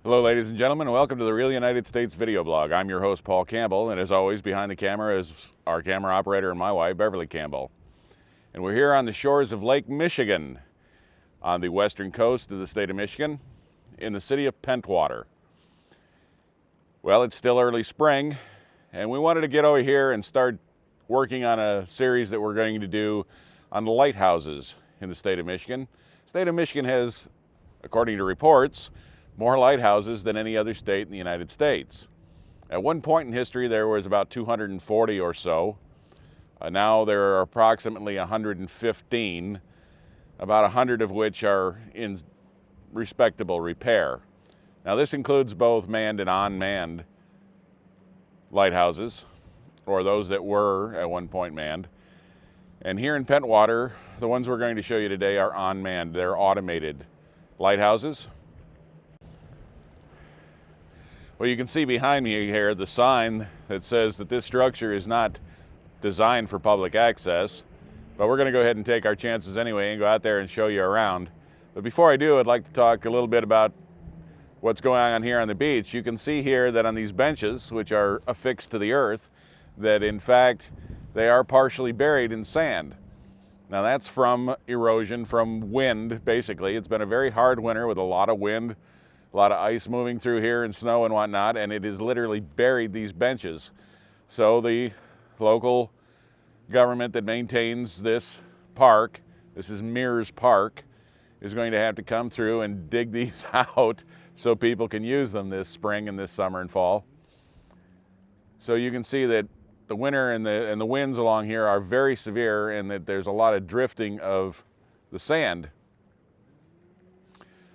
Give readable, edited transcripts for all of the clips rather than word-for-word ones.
Hello ladies and gentlemen, and welcome to the Real United States video blog. I'm your host Paul Campbell, and as always behind the camera is our camera operator and my wife Beverly Campbell. And we're here on the shores of Lake Michigan on the western coast of the state of Michigan in the city of Pentwater. Well, it's still early spring, and we wanted to get over here and start working on a series that we're going to do on the lighthouses in the state of Michigan. The state of Michigan has, according to reports, more lighthouses than any other state in the United States. At one point in history, there was about 240 or so. Now there are approximately 115, about 100 of which are in respectable repair. Now this includes both manned and unmanned lighthouses, or those that were at one point manned. And here in Pentwater, the ones we're going to show you today are unmanned. They're automated lighthouses. Well, you can see behind me here the sign that says that this structure is not designed for public access, but we're going to go ahead and take our chances anyway and go out there and show you around. But before I do, I'd like to talk a little bit about what's going on here on the beach. You can see here that on these benches, which are affixed to the earth, that in fact they are partially buried in sand. Now that's from erosion, from wind basically. It's been a very hard winter with a lot of wind, a lot of ice moving through here and snow and whatnot, and it has literally buried these benches. So the local government that maintains this park, this is Mears Park, is going to have to come through and dig these out so people can use them this spring and this summer and fall. So you can see that the winter and the winds along here are very severe, and that there's a lot of drifting of the sand.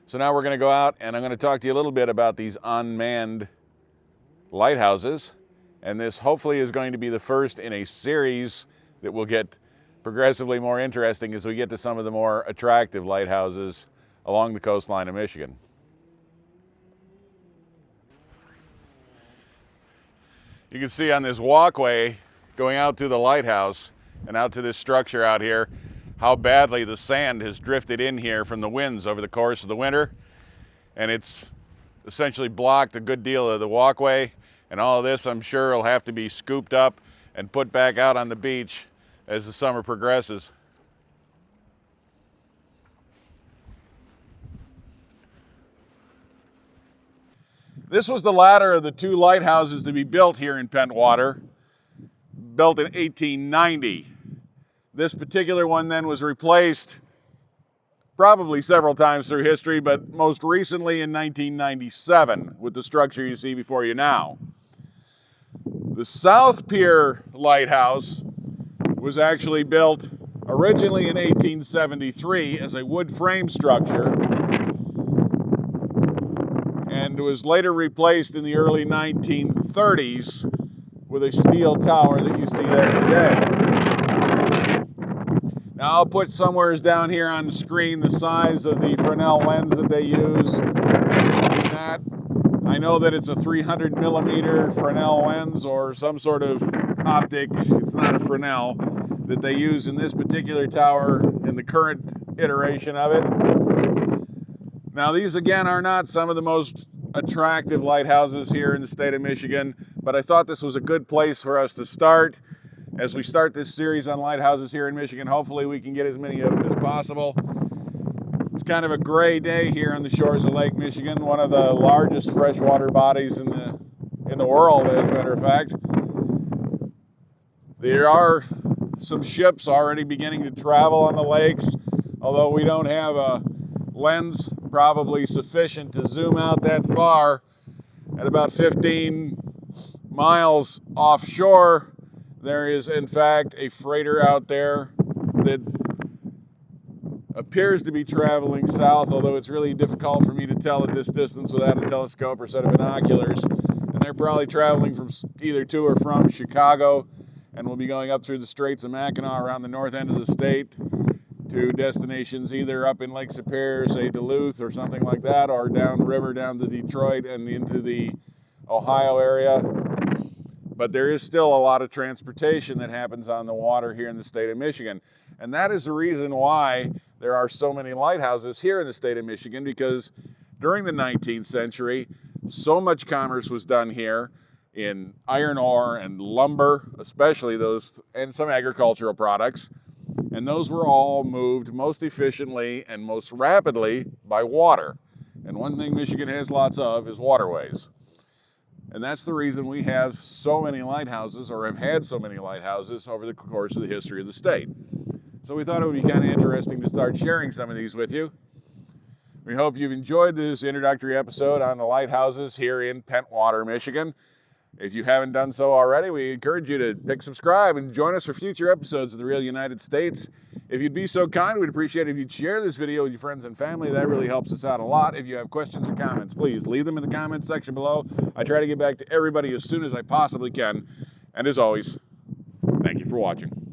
So now we're going to go out and I'm going to talk to you a little bit about these unmanned lighthouses. And this hopefully is going to be the first in a series that will get progressively more interesting as we get to some of the more attractive lighthouses along the coastline of Michigan. You can see on this walkway going out to the lighthouse and out to this structure out here how badly the sand has drifted in here from the winds over the course of the winter, and it's essentially blocked a good deal of the walkway, and all of this I'm sure will have to be scooped up and put back out on the beach as the summer progresses. This was the latter of the two lighthouses to be built here in Pentwater, built in 1890. This particular one then was replaced probably several times through history, but most recently in 1997 with the structure you see before you now. The South Pier Lighthouse was actually built originally in 1873 as a wood frame structure and was later replaced in the early 1930s with a steel tower that you see there today. Now I'll put somewheres down here on the screen the size of the Fresnel lens that they use. I know that it's a 300 millimeter Fresnel lens or some sort of optic, it's not a Fresnel, that they use in this particular tower in the current iteration of it. Now these again are not some of the most attractive lighthouses here in the state of Michigan, but I thought this was a good place for us to start. As we start this series on lighthouses here in Michigan, hopefully we can get as many of them as possible. It's kind of a gray day here on the shores of Lake Michigan, one of the largest freshwater bodies in the world, as a matter of fact. There are some ships already beginning to travel on the lakes, although we don't have a lens probably sufficient to zoom out that far. At about 15 miles offshore, there is in fact a freighter out there that appears to be traveling south, although it's really difficult for me to tell at this distance without a telescope or set of binoculars. And they're probably traveling from either to or from Chicago, and will be going up through the Straits of Mackinac around the north end of the state to destinations either up in Lake Superior, say Duluth or something like that, or downriver down to Detroit and into the Ohio area. But there is still a lot of transportation that happens on the water here in the state of Michigan. And that is the reason why there are so many lighthouses here in the state of Michigan, because during the 19th century, so much commerce was done here in iron ore and lumber, especially those, and some agricultural products. And those were all moved most efficiently and most rapidly by water. And one thing Michigan has lots of is waterways. And that's the reason we have so many lighthouses, or have had so many lighthouses over the course of the history of the state. So we thought it would be kind of interesting to start sharing some of these with you. We hope you've enjoyed this introductory episode on the lighthouses here in Pentwater, Michigan. If you haven't done so already, we encourage you to pick subscribe and join us for future episodes of The Real United States. If you'd be so kind, we'd appreciate it if you'd share this video with your friends and family. That really helps us out a lot. If you have questions or comments, please leave them in the comments section below. I try to get back to everybody as soon as I possibly can. And as always, thank you for watching.